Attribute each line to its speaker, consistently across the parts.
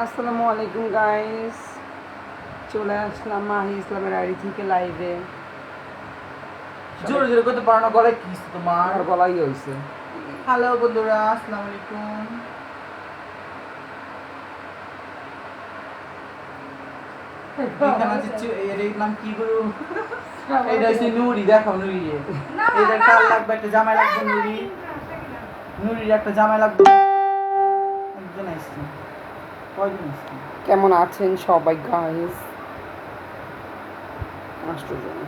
Speaker 1: আসসালামু আলাইকুম গাইস, চলে আসলাম মাহি ইসলামের আইডি থেকে লাইভে।
Speaker 2: জোরে জোরে করতে পারো না, গলায় কি তোমার?
Speaker 1: আমার গলাই হয়েছে।
Speaker 2: হ্যালো বন্ধুরা, আসসালামু আলাইকুম। এখানে আছে এর নাম কি গুরু? এটা হচ্ছে নুরি। দেখো নুরি, এটা কার লাগবে? একটা জামাই লাগবে নুরি। নুরির একটা জামাই লাগবে। একজন আসছে, কয়জন আসছে?
Speaker 1: কেমন আছেন সবাই গাইস? আষ্টজন।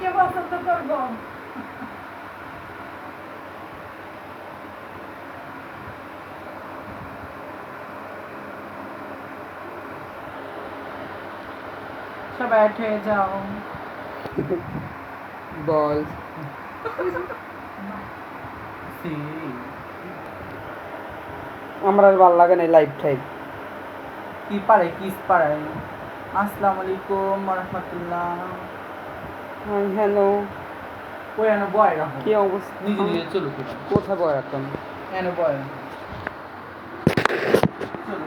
Speaker 3: কে পছন্দ করবো?
Speaker 2: সবাই উঠে যাও।
Speaker 1: বল। আমার আর ভালো লাগে না লাইভ টাইপ।
Speaker 2: কি পারে কিস পারে। আসসালামু আলাইকুম ওয়া রাহমাতুল্লাহ।
Speaker 1: Hi hello.
Speaker 2: ওই এনে বয় রাখো।
Speaker 1: কি অবস্থা?
Speaker 2: নিজে নিজে চলো তো।
Speaker 1: কোথায় বয় রাখতাম?
Speaker 2: এনে বয় রাখো। চলো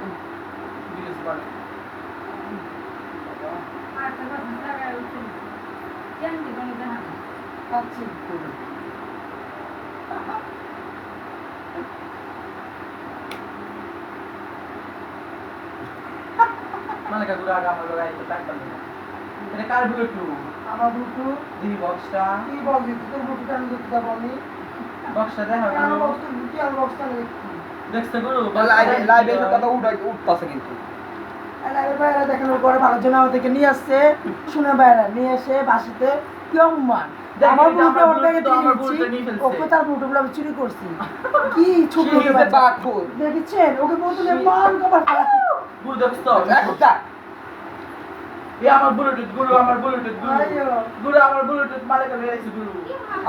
Speaker 2: বিলেস বয়। কাচ্চি করে। মানে কাকুরা আগে আমার লগাই তো টাকা দিল। এটা কার ব্লুটুথ?
Speaker 3: আমার ব্লুটুথ
Speaker 2: দি বক্সটা।
Speaker 3: কি বলবি তোর ব্লুটুথ আমি দেখতে যাবো আমি
Speaker 2: বক্সটা দেখা
Speaker 3: আমার
Speaker 2: গেল।
Speaker 3: বক্সটা কি আর বক্সটা দেখছি
Speaker 2: দেখতে গুরু
Speaker 1: লাইভে কথা উঠতাছে কিন্তু।
Speaker 3: লাইভের বাইরে দেখানোর পরে ভালোর জন্য আমাদেরকে নিয়ে আসছে শুনে বাইরে নিয়ে এসে বাসিতে কি অপমান আমার ব্লুটুথ আমার ব্যাগে দিয়েছি ওকে তার ব্লুটুথ আমি চুরি করছি কি ছোট
Speaker 1: বাকুর
Speaker 3: দেখেছেন ওকে বলতে মান কবার ফালাচ্ছি
Speaker 2: গুরু দেখছো? এ আমার ব্লুটুথ গুরু, আমার ব্লুটুথ গুরু। গুরু আমার ব্লুটুথ মালিক হয়েছে গুরু।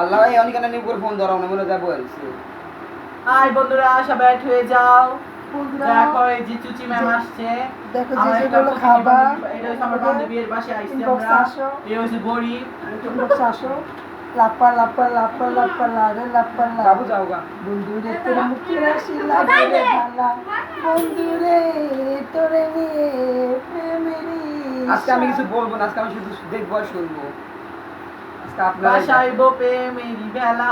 Speaker 1: আল্লাহ ভাই অনেক নিয়ে করে ফোন ধরাও না বলে যাবো আইছে।
Speaker 2: আই বন্ধুরা সবাই হয়ে যাও।
Speaker 3: বন্ধুরা
Speaker 2: দেখো এই যে চুচি ম্যাম আসছে।
Speaker 3: দেখো
Speaker 2: আমার
Speaker 3: যে
Speaker 2: একটা
Speaker 3: যেগুলো খাবার
Speaker 2: এটা হচ্ছে আমার বান্ধবীর বাসায় আইছি
Speaker 3: ইনবক্স
Speaker 2: আমরা।
Speaker 3: আসো
Speaker 2: এই হচ্ছে গরিব।
Speaker 3: ইনবক্স আসো লাপ্পা লাপ্পা লাপ্পা লাপ্পা লারে লাপ্পা
Speaker 1: বাবু যাও গা।
Speaker 3: বন্ধুরে তোর মুখের হাসি লাগে রে ভালা বন্ধুরে তোরে নিয়ে প্রেমেরই
Speaker 1: আজকে আমি কিছু বলবো না, আজকে আমি শুধু দেখবো আর শুনবো। আজকে আপনারা
Speaker 2: বাসায় বোপে মেরি বেলা।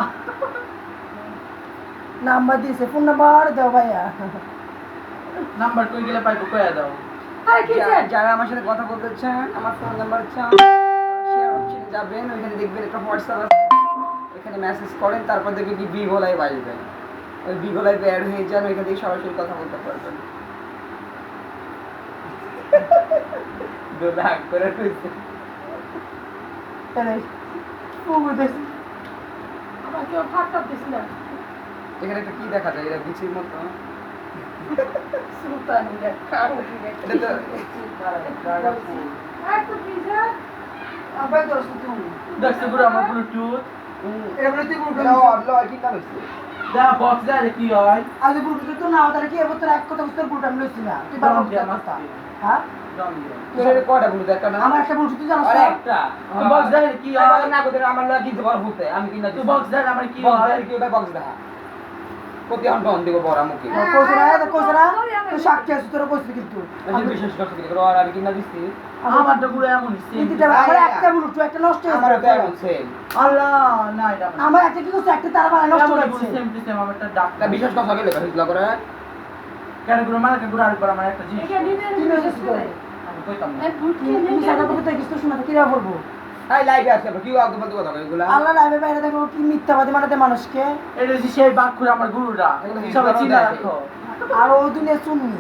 Speaker 3: নাম্বার দিয়েছে ফোন নাম্বার দাও ভাইয়া
Speaker 2: নাম্বার কই গেলে পাইবো, কইয়া দাও।
Speaker 1: যারা আমার সাথে কথা বলতে চান, আমার ফোন নাম্বার চান, শেয়ার অপশনে যাবেন, ওইখানে দেখবেন একটা হোয়াটসঅ্যাপ আছে, ওইখানে মেসেজ করেন, তারপর দেখবেন কি বিগো লাইভ আসবে। ওই বিগো লাইভে অ্যাড হয়ে যান, ওইখান থেকে সরাসরি কথা বলতে পারবেন। রাগ করে কইছে।
Speaker 3: আমার কেউ ফাটা দিছিল
Speaker 1: এখানে একটা কি দেখা যায়, এটা বিচির মতো।
Speaker 3: সুলতানিরা কারো
Speaker 1: এটা তো
Speaker 3: এত পিজা আবার দোস্ত তুমি
Speaker 2: দেখছো গুরু আমার ব্লুটুথ?
Speaker 3: এবারে তুই বলবি
Speaker 1: আল্লাহ কি কাজ হচ্ছে?
Speaker 2: দা বক্স দা কি হয়?
Speaker 3: আজ বলবি তো না তাহলে কি এবার তোর এক কথা বুঝতে বলটা আমি লইছি না তুই বাবা
Speaker 2: দিয়া
Speaker 3: কথা
Speaker 2: মাস্তি।
Speaker 3: হ্যাঁ
Speaker 2: দম দিয়া।
Speaker 1: তোর কয়টা বলতে একটা না?
Speaker 3: আমার একটা বলছি তুই জানো
Speaker 1: আরে একটা।
Speaker 2: বক্স দা কি হয়?
Speaker 1: না কোদের আমার লাগি দিতে পারবো বলতে, আমি কিনা
Speaker 2: তুই বক্স দা আমার কি
Speaker 1: বক্স
Speaker 2: হয়?
Speaker 1: দেয় কি ওটা বক্স দেখা। কপি আন ডন দিব বড় মুখে।
Speaker 3: কইছরা তুই সাক্ষী আছিস তোর কইছিস কিন্তু
Speaker 1: আমি বিশেষ করতে কি করো আর আমি কিনা দিছি।
Speaker 2: আমার তো গুরু এমন
Speaker 3: কিন্তু আমার একটা বলু তুই একটা নষ্ট হয়ে
Speaker 1: আমার তো এমন সেম।
Speaker 2: আল্লাহ না এটা
Speaker 3: আমার একটা কি করছে একটা তার মানে নষ্ট হয়ে গেছে
Speaker 2: সেম টু সেম আমারটা ডাক।
Speaker 1: তা বিশেষ কথা গেলে কথা করে
Speaker 2: কেন গুরু মানে গুরু আরেকবার আমার একটা জিনিস
Speaker 3: কি মেসেজ করে
Speaker 2: আমি কইতাম না।
Speaker 3: তুমি সাদা কবিতা কিছু শোনাতে কি রা বলবো
Speaker 1: এই লাইভে আছে কি আগে বলতে কথা এগুলা।
Speaker 3: আল্লাহ লাইভে বাইরে দেখো কি মিথ্যাবাদী বানাতে মানুষকে
Speaker 2: এটা যে সেই বাকুর আমার গুরুরা সবাই চিনা রাখো।
Speaker 3: আর ও দুনিয়া শুননি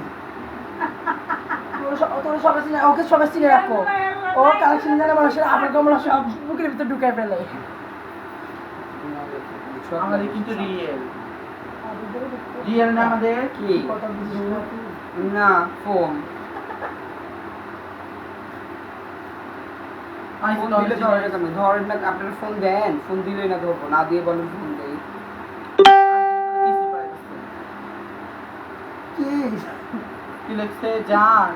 Speaker 3: তোর সবাই চিনে ওকে সবাই চিনে রাখো ও কালেকশন জানে মানুষের আপন কমলা সব বুকের ভিতরে ঢুকাই ফেলে
Speaker 2: আমাদের কিন্তু রিয়েল রিয়েল না আমাদের
Speaker 1: কি
Speaker 3: কথা বুঝিস না তুই?
Speaker 1: না ফোন
Speaker 2: আমি
Speaker 1: ফোন
Speaker 2: তো
Speaker 1: দিলে ধরে না, ধরেন না, আপনারা ফোন দেন, ফোন দিলে না ধরবো, না দিয়ে বলেন ফোন দেই।
Speaker 3: কি
Speaker 2: কি লিখছে জান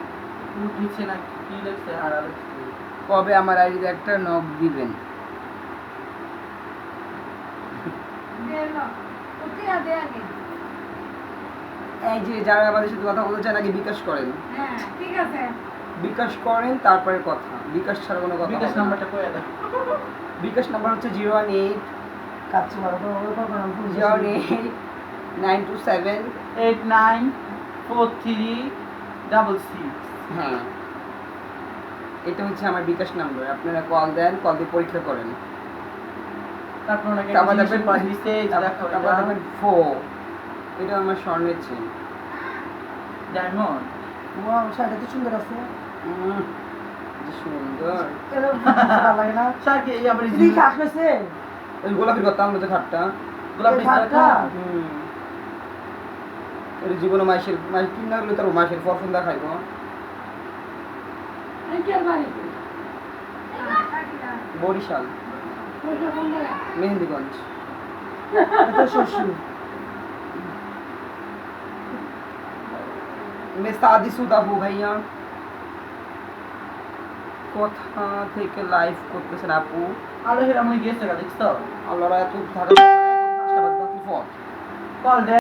Speaker 2: উঠিছে না কি লিখছে হারা লিখছে
Speaker 1: কবে আমার আইডিতে একটা নক দিবেন? এই যে যারা আমাদের সাথে কথা বলতে চান আগে বিকাশ করেন, বিকাশ করেন তারপরে কথা, বিকাশ ছাড়া কোনো কথা
Speaker 2: বিকাশ
Speaker 1: হবে না।
Speaker 2: নাম্বারটা কয়ে দাও।
Speaker 1: বিকাশ নাম্বার হচ্ছে 018
Speaker 3: কাচ্চি মারো তো ওই কখন আমি ভুল করছি।
Speaker 1: 08927
Speaker 2: 894366।
Speaker 1: হ্যাঁ, এটা হচ্ছে আমার বিকাশ নাম্বার। আপনারা কল দেন, কল দিয়ে পরীক্ষা করেন।
Speaker 2: তারপর ওনাকে
Speaker 1: তারপর
Speaker 2: জিনিসের
Speaker 1: দেখবেন
Speaker 2: পাশ দিতে এই যে দেখো
Speaker 1: তারপর দেখবেন ফো, এটা আমার স্বর্ণের চেন।
Speaker 2: ডায়মন্ড।
Speaker 3: ওয়াও, শাড়িটা তো সুন্দর আছে।
Speaker 1: কি সুন্দর।
Speaker 3: এটা ভালো লাগে না?
Speaker 2: শার্কে এই আবার
Speaker 3: দিদি খাস হয়েছে?
Speaker 1: ওই গোলাপি করতাম আমরা তো খাটটা।
Speaker 2: গোলাপ
Speaker 3: এই খাটটা?
Speaker 1: এর জীবনে মাসের কিন না হলে তার মাসের পর ফোন দেখাইব। বরিশাল, মেহেন্দিগঞ্জ।
Speaker 3: এটা শ্বশুর।
Speaker 1: मैं शादीशुदा हूँ ভাইয়া। কোথা থেকে লাইভ করতেছেন আপু?
Speaker 2: আলো হেরা মনে গেছে দেখছো?
Speaker 1: আল্লাহরা এত থাকা ফোন
Speaker 2: কল দে।